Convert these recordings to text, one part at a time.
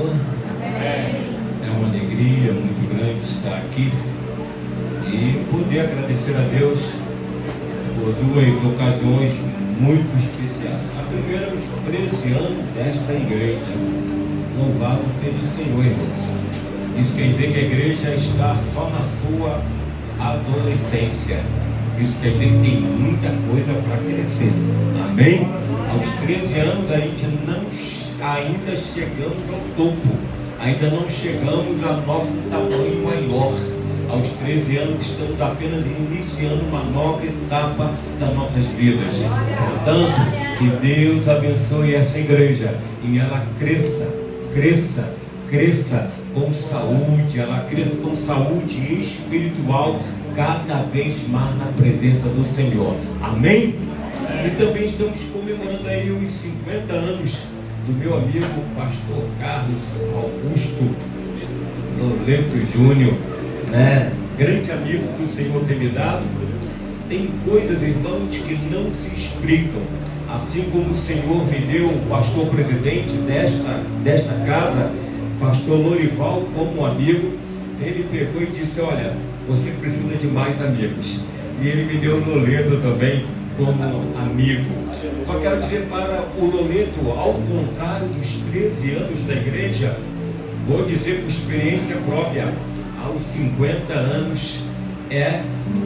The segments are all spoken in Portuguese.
Senhor? É uma alegria muito grande estar aqui e poder agradecer a Deus por duas ocasiões muito especiais. A primeira, os 13 anos desta igreja. Louvado seja o Senhor, irmãos. Isso quer dizer que a igreja está só na sua adolescência. Isso quer dizer que tem muita coisa para crescer. Amém? Aos 13 anos a gente ainda chegamos ao topo. Ainda não chegamos ao nosso tamanho maior. Aos 13 anos estamos apenas iniciando uma nova etapa das nossas vidas. Portanto, que Deus abençoe essa igreja e ela cresça com saúde, ela cresça com saúde espiritual cada vez mais na presença do Senhor. Amém? E também estamos comemorando aí os 50 anos do meu amigo pastor Carlos Augusto Loleto Júnior, né? Grande amigo que o Senhor tem me dado. Tem coisas, irmãos, que não se explicam. Assim como o Senhor me deu o pastor presidente desta casa, pastor Lorival, como amigo, ele pegou e disse: olha, você precisa de mais amigos. E ele me deu o Loleto também como amigo. Só quero dizer para o Loleto, ao contrário dos 13 anos da igreja, vou dizer por experiência própria, aos 50 anos é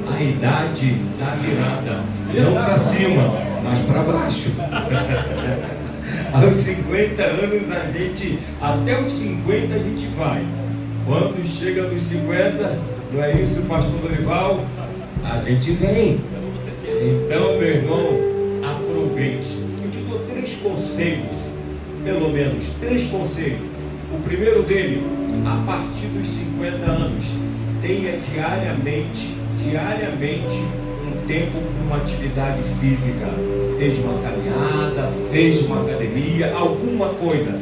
a idade da virada. Não para cima, mas para baixo. Aos 50 anos a gente, até os 50 a gente vai. Quando chega nos 50, não é isso, pastor Dorival? A gente vem. Então, meu irmão, aproveite. Eu te dou 3 conselhos, pelo menos 3 conselhos. O primeiro dele, a partir dos 50 anos, tenha diariamente um tempo para uma atividade física, seja uma caminhada, seja uma academia, alguma coisa.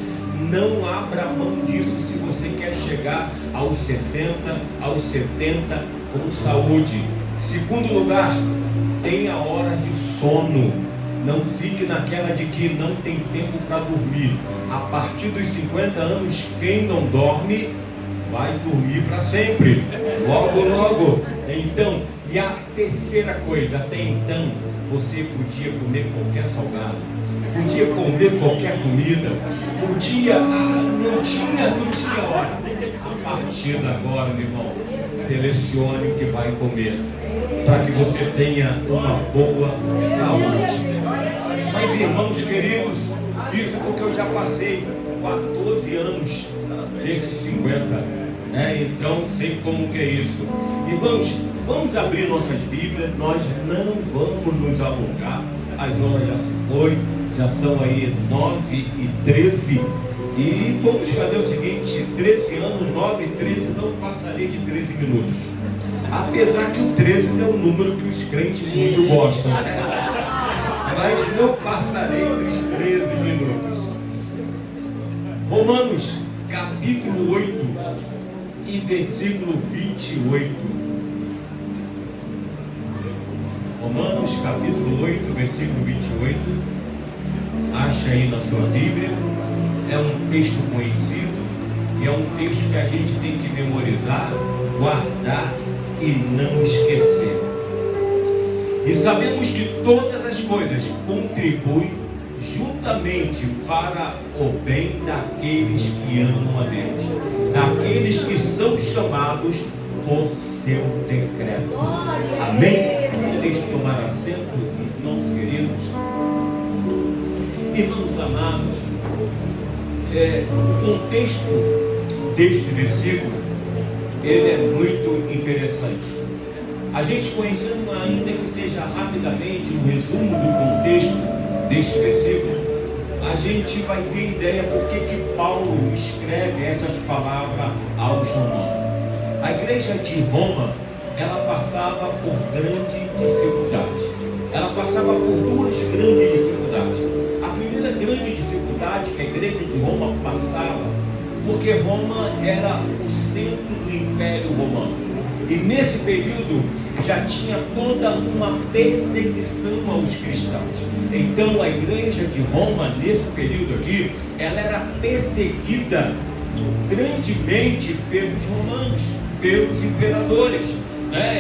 Não abra mão disso se você quer chegar aos 60, aos 70 com saúde. Segundo lugar, tenha hora de sono. Não fique naquela de que não tem tempo para dormir. A partir dos 50 anos, quem não dorme vai dormir para sempre. Logo. Então, e a terceira coisa, até então, você podia comer qualquer salgado, podia comer qualquer comida, não tinha hora. A partir de agora, meu irmão, selecione o que vai comer, para que você tenha uma boa saúde. Mas, irmãos queridos, isso porque eu já passei 14 anos desses 50, né? Então sei como que é isso. Irmãos, vamos abrir nossas Bíblias. Nós não vamos nos alongar. As horas já se foi, já são aí 9h13. E vamos fazer o seguinte: 13 anos, 9h13, não passarei de 13 minutos. Apesar que o 13 é um número que os crentes muito gostam, né? Mas não passarei dos 13 minutos. Romanos, capítulo 8 e versículo 28. Romanos, capítulo 8, versículo 28. Acha aí na sua Bíblia. É um texto conhecido e é um texto que a gente tem que memorizar, guardar e não esquecer. E sabemos que todas as coisas contribuem juntamente para o bem daqueles que amam a Deus, daqueles que são chamados por seu decreto. Amém? Deixe tomar assento, irmãos queridos. Irmãos amados, o contexto deste versículo, ele é muito interessante. A gente conhecendo, ainda que seja rapidamente um resumo do contexto deste versículo, a gente vai ter ideia por que Paulo escreve essas palavras aos romanos. A igreja de Roma, ela passava por grande dificuldade. Ela passava por 2 grandes dificuldades. A primeira grande dificuldade que a igreja de Roma passava, porque Roma era o centro do Império Romano. E nesse período já tinha toda uma perseguição aos cristãos. Então a igreja de Roma, nesse período aqui, ela era perseguida grandemente pelos romanos, pelos imperadores.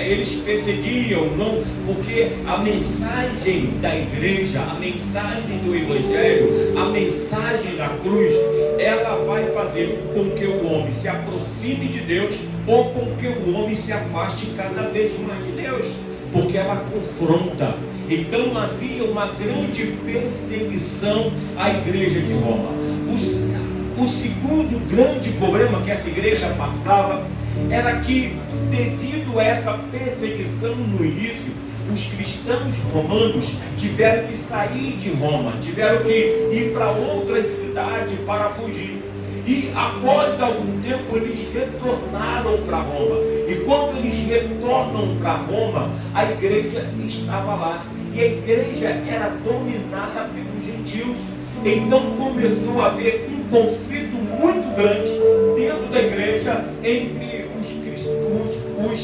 Eles perseguiam, não, porque a mensagem da igreja, a mensagem do evangelho, a mensagem da cruz, ela vai fazer com que o homem se aproxime de Deus ou com que o homem se afaste cada vez mais de Deus, porque ela confronta. Então havia uma grande perseguição à igreja de Roma. O segundo grande problema que essa igreja passava era que, devido a essa perseguição no início, os cristãos romanos tiveram que sair de Roma, tiveram que ir para outras cidades para fugir. E após algum tempo eles retornaram para Roma. E quando eles retornam para Roma, a igreja estava lá. E a igreja era dominada pelos gentios. Então começou a haver um conflito muito grande dentro da igreja entre os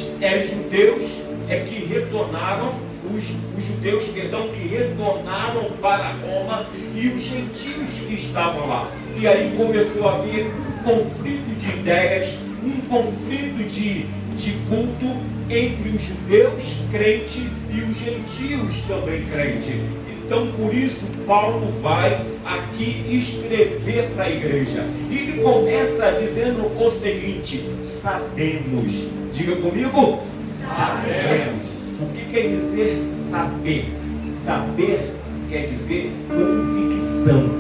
judeus que retornaram, os judeus, que retornaram para Roma, e os gentios que estavam lá. E aí começou a haver um conflito de ideias, um conflito de culto entre os judeus crentes e os gentios também crentes. Então, por isso, Paulo vai aqui escrever para a igreja. E ele começa dizendo o seguinte: sabemos. Diga comigo: sabemos. O que quer dizer saber? Saber quer dizer convicção.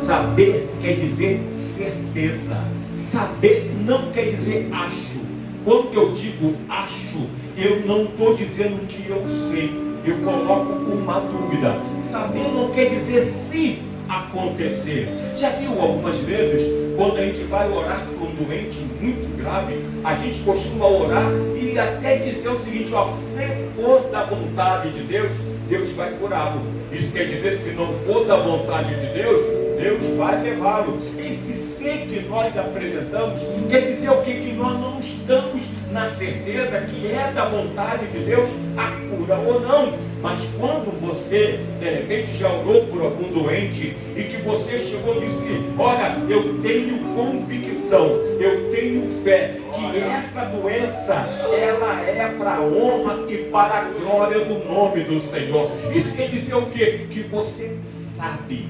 Saber quer dizer certeza. Saber não quer dizer acho. Quando eu digo acho, eu não estou dizendo que eu sei. Eu coloco uma dúvida. Saber não quer dizer se acontecer. Já viu algumas vezes, quando a gente vai orar por um doente muito grave, a gente costuma orar e até dizer o seguinte: ó, se for da vontade de Deus, Deus vai curá-lo. Isso quer dizer, se não for da vontade de Deus, Deus vai levá-lo. Esse ser que nós apresentamos quer dizer o quê? Que nós não estamos na certeza que é da vontade de Deus a cura ou não. Mas quando você, de repente, já orou por algum doente e que você chegou e disse: olha, eu tenho convicção, eu tenho fé que essa doença, ela é para a honra e para a glória do nome do Senhor. Isso quer dizer o quê? Que você sabe,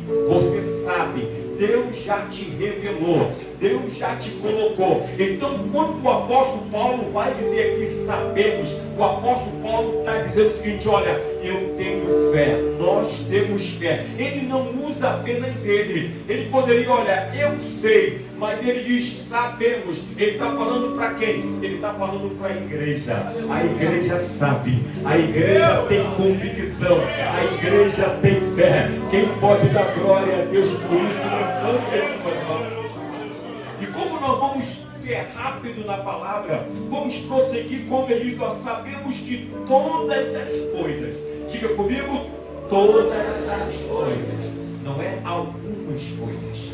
Deus já te revelou, Deus já te colocou. Então, quando o apóstolo Paulo vai dizer que sabemos, o apóstolo Paulo está dizendo o seguinte: olha, eu tenho fé, nós temos fé. Ele não usa apenas ele poderia, olha, eu sei, mas ele diz sabemos. Ele está falando para quem? Ele está falando para a igreja. A igreja sabe, a igreja tem convicção, a igreja tem fé. Quem pode dar glória a Deus por isso? E como nós vamos ser rápido na palavra, vamos prosseguir como ele diz: ó, sabemos que todas as coisas, diga comigo, todas as coisas, não é algumas coisas,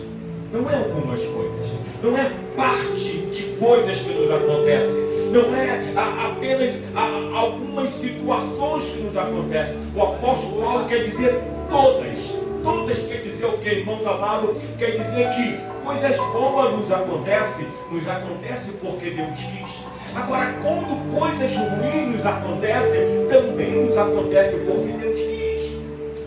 não é algumas coisas, não é parte de coisas que nos acontecem, não é apenas algumas situações que nos acontecem. O apóstolo Paulo quer dizer todas. Todas quer dizer o que, irmãos amados? Quer dizer que coisas boas nos acontecem porque Deus quis. Agora, quando coisas ruins nos acontecem, também nos acontece porque Deus quis.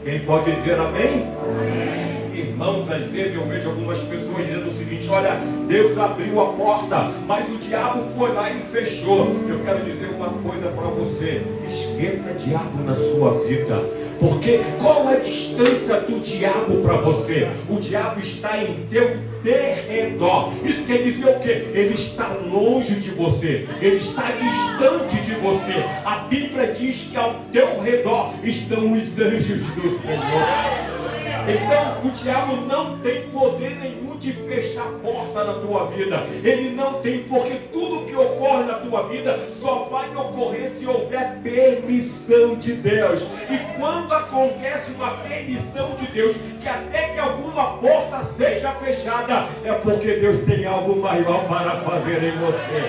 Quem pode dizer amém? Amém. Irmãos, às vezes eu vejo algumas pessoas dizendo o seguinte: olha, Deus abriu a porta, mas o diabo foi lá e fechou. Eu quero dizer uma coisa para você: esqueça o diabo na sua vida, porque qual é a distância do diabo para você? O diabo está em teu derredor. Isso quer dizer o quê? Ele está longe de você, ele está distante de você. A Bíblia diz que ao teu redor estão os anjos do Senhor. Então o diabo não tem poder nenhum de fechar a porta na tua vida. Ele não tem, porque tudo que ocorre na tua vida só vai ocorrer se houver permissão de Deus. E quando acontece uma permissão de Deus, que até que alguma porta seja fechada, é porque Deus tem algo maior para fazer em você.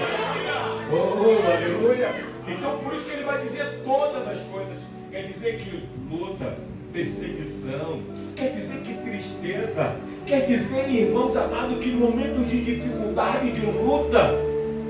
Oh, aleluia! Então por isso que ele vai dizer todas as coisas. Quer dizer que luta, perseguição, quer dizer que tristeza, quer dizer, irmãos amados, que em momentos de dificuldade, de luta,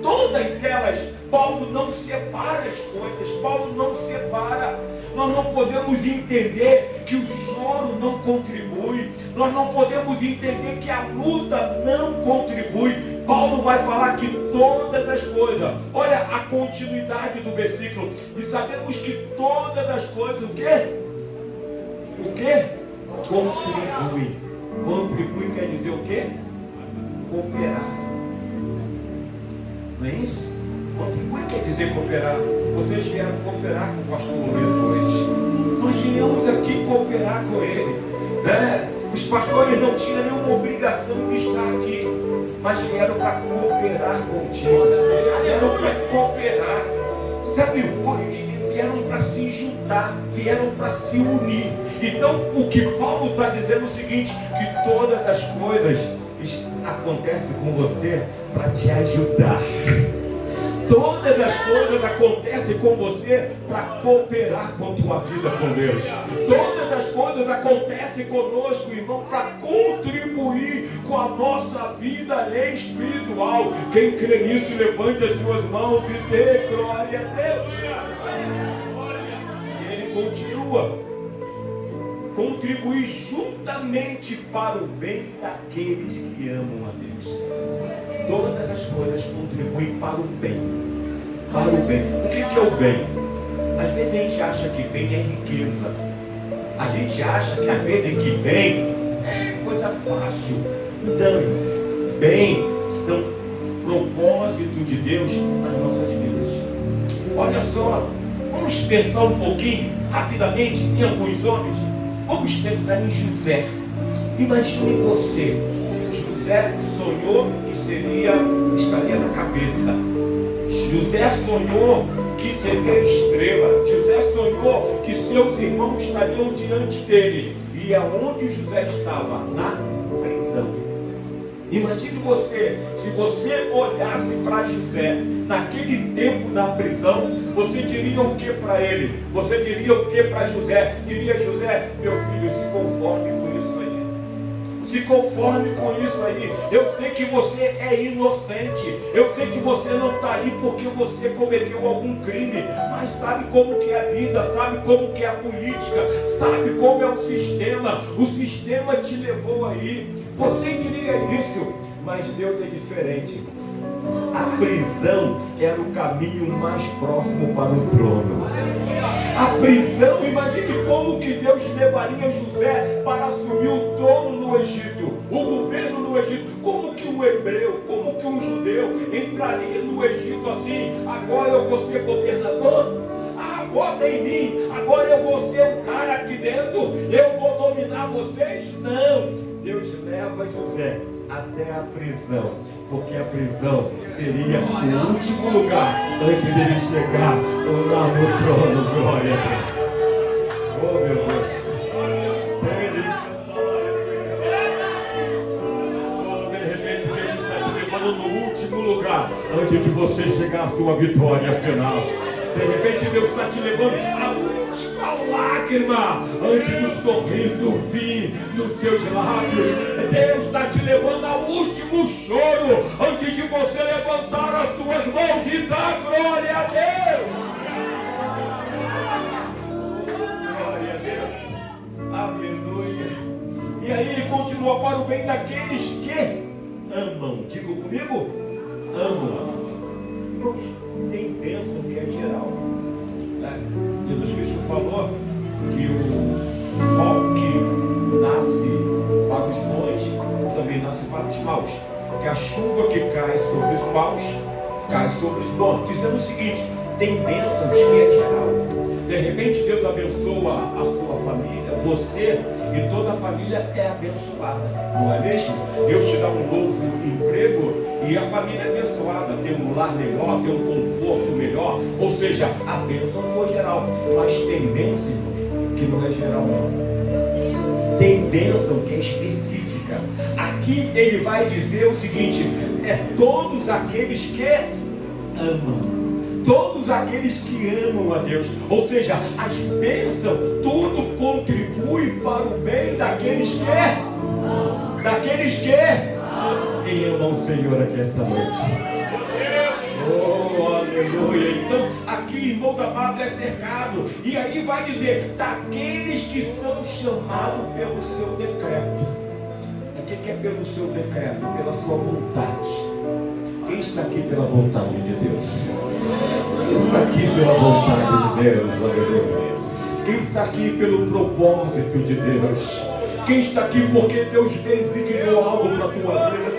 todas elas, Paulo não separa as coisas, Paulo não separa. Nós não podemos entender que o choro não contribui, nós não podemos entender que a luta não contribui. Paulo vai falar que todas as coisas, olha a continuidade do versículo, e sabemos que todas as coisas, o quê? O quê? Contribui. Contribui quer dizer o quê? Cooperar. Não é isso? Contribui quer dizer cooperar. Vocês vieram cooperar com o pastor Loreto hoje. Nós viemos aqui cooperar com ele, né? Os pastores não tinham nenhuma obrigação de estar aqui, mas vieram para cooperar contigo. Vieram para cooperar. Sabe, vieram para se juntar, vieram para se unir. Então, o que Paulo está dizendo é o seguinte, que todas as coisas acontecem com você para te ajudar. Todas as coisas acontecem com você para cooperar com a tua vida com Deus. Todas as coisas acontecem conosco, irmão, para contribuir com a nossa vida espiritual. Quem crê nisso, levante as suas mãos e dê glória a Deus. E ele continua: contribuir juntamente para o bem daqueles que amam a Deus. Todas as coisas contribuem para o bem. Para o bem. O que é o bem? Às vezes a gente acha que bem é riqueza. A gente acha que às vezes que bem é coisa fácil. Não, bem são propósito de Deus nas nossas vidas. Olha só, vamos pensar um pouquinho, rapidamente, em alguns homens. Vamos pensar em José. Imagine você. José sonhou que estaria na cabeça. José sonhou que seria estrela. José sonhou que seus irmãos estariam diante dele. E aonde José estava? Na prisão. Imagine você, se você olhasse para José naquele tempo na prisão, você diria o que para ele? Você diria o que para José? Diria: José, meu filho, se conforme com isso aí. Se conforme com isso aí. Eu sei que você é inocente. Eu sei que você não está aí porque você cometeu algum crime. Mas sabe como que é a vida, sabe como que é a política, sabe como é o sistema. O sistema te levou aí. Você diria isso, mas Deus é diferente. A prisão era o caminho mais próximo para o trono. A prisão, imagine como que Deus levaria José para assumir o trono no Egito, o governo no Egito. Como que um hebreu, como que um judeu entraria no Egito assim: agora eu vou ser governador? Vota em mim, agora eu vou ser o cara aqui dentro, eu vou dominar vocês? Não. Deus leva José até a prisão, porque a prisão seria o último lugar antes dele chegar lá no trono. Glória a Deus. Oh, meu Deus. De repente Deus está te levando no último lugar antes de você chegar à sua vitória final. De repente Deus está te levando a última lágrima antes do sorriso vir nos seus lábios. Deus está te levando ao último choro antes de você levantar as suas mãos e dar glória a Deus. Glória a Deus. Aleluia. E aí ele continua: para o bem daqueles que amam. Diga comigo: amam. Tem bênção que é geral, né? Jesus Cristo falou que o sol que nasce para os bons também nasce para os maus, que a chuva que cai sobre os maus cai sobre os bons, dizendo o seguinte: tem bênçãos que é geral. De repente Deus abençoa a sua família, você e toda a família é abençoada, não é mesmo? Deus te dá um novo emprego e a família é abençoada, tem um lar melhor, tem um conforto melhor, ou seja, a bênção foi geral. Mas tem bênção, irmãos, que não é geral não. Tem bênção que é específica. Aqui ele vai dizer o seguinte: é todos aqueles que amam. todos aqueles que amam a Deus. Ou seja, as bênçãos, tudo contribui para o bem daqueles que quem ama o Senhor aqui esta noite. Oh, aleluia. Então, aqui, irmãos amados, é cercado. E aí vai dizer, daqueles que são chamados pelo seu decreto. O que é pelo seu decreto? Pela sua vontade. Quem está aqui pela vontade de Deus? Quem está aqui pela vontade de Deus? Aleluia. Quem está aqui pelo propósito de Deus? Quem está aqui porque Deus designou algo para a tua vida?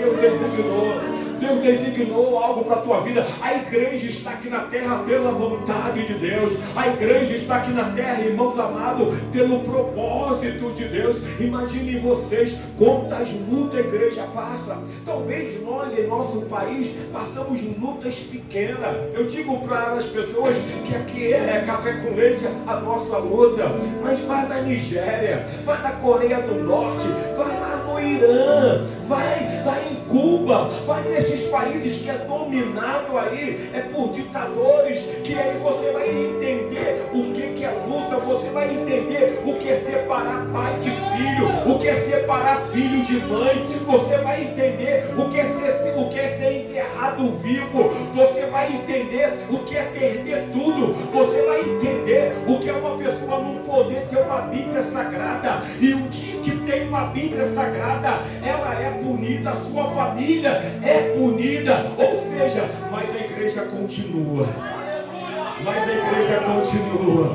Deus designou algo para a tua vida. A igreja está aqui na terra pela vontade de Deus. A igreja está aqui na terra, irmãos amados, pelo propósito de Deus. Imaginem vocês quantas lutas a igreja passa. Talvez nós em nosso país passamos lutas pequenas. Eu digo para as pessoas que aqui é café com leite a nossa luta. Mas vai na Nigéria, vai na Coreia do Norte, vai lá no Irã, vai em Cuba, vai nesses países que é dominado aí por ditadores, que aí você vai entender o que é luta, você vai entender o que é separar pai de filho, o que é separar filho de mãe, você vai entender o que é ser enterrado vivo, você vai entender o que é perder tudo, você vai entender o que é uma pessoa não poder ter uma Bíblia Sagrada, e o dia que tem uma Bíblia Sagrada, ela é punida, a sua família é punida, ou seja, mas a igreja continua. Mas a igreja continua.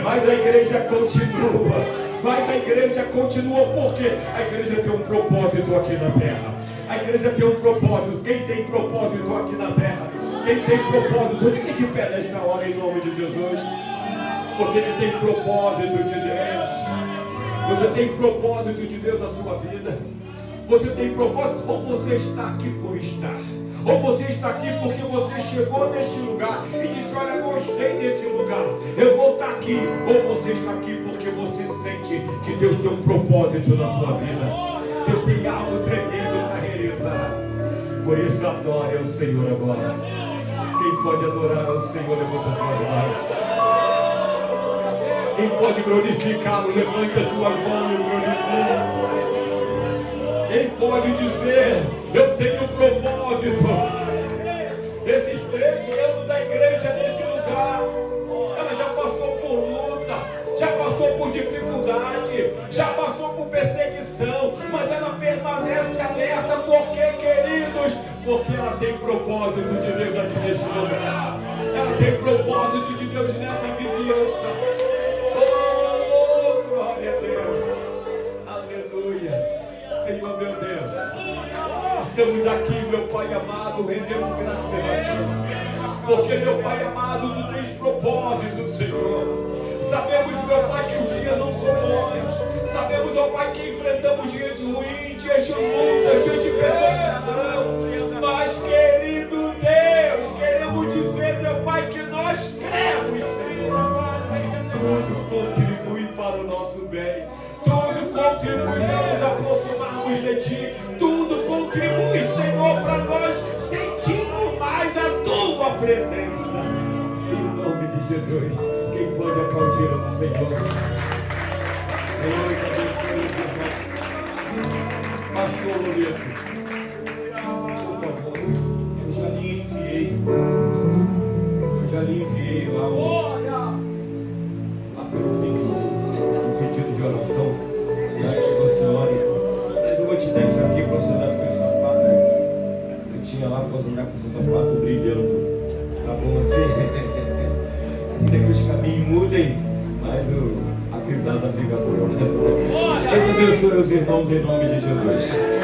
Mas a igreja continua. Mas a igreja continua porque a igreja tem um propósito aqui na terra. A igreja tem um propósito. Quem tem propósito aqui na terra? Quem tem propósito? Fique de pé nesta hora em nome de Jesus. Você que tem propósito de Deus. Você tem propósito de Deus na sua vida. Você tem propósito, ou você está aqui por estar, ou você está aqui porque você chegou neste lugar e disse, olha, gostei desse lugar, eu vou estar aqui, ou você está aqui porque você sente que Deus tem um propósito na sua vida, Deus tem algo tremendo para realizar. Por isso adore ao Senhor agora. Quem pode adorar ao Senhor, levanta as suas mãos. Quem pode glorificá-lo, levanta as suas mãos e glorifique. Quem pode dizer, eu tenho propósito? Esses 13 anos da igreja nesse lugar, ela já passou por luta, já passou por dificuldade, já passou por perseguição, mas ela permanece alerta, porque, queridos, porque ela tem propósito de Deus aqui nesse lugar, ela tem propósito de Deus nessa vizinhança. Oh, glória a Deus, aleluia. Senhor, meu Deus, estamos aqui, meu Pai amado, rendendo graças a Ti, porque, meu Pai amado, Tu tens propósito, Senhor. Sabemos, meu Pai, que os dias não são bons, sabemos, meu Pai, que enfrentamos dias ruins, dias de luta, dias de perseguição, mas, querido Deus, queremos dizer, meu Pai, que nós cremos, Senhor, tudo contribui para o nosso bem. Tudo contribui para nos aproximarmos de Ti. Tudo contribui, Senhor, para nós sentirmos mais a Tua presença. Em nome de Jesus, quem pode aplaudir ao Senhor? Senhor, que abençoe os irmãos. Pastor Loreto, por favor, eu já lhe enviei lá pelo pedido de oração. Já chegou, senhora. Mas eu vou te deixar aqui para você dar o seu sapato. Eu tinha lá para andar com o seu sapato brilhando. Tá bom assim? Tem que os caminhos mudem, mas a pisada fica boa. Deus abençoe os irmãos em nome de Jesus.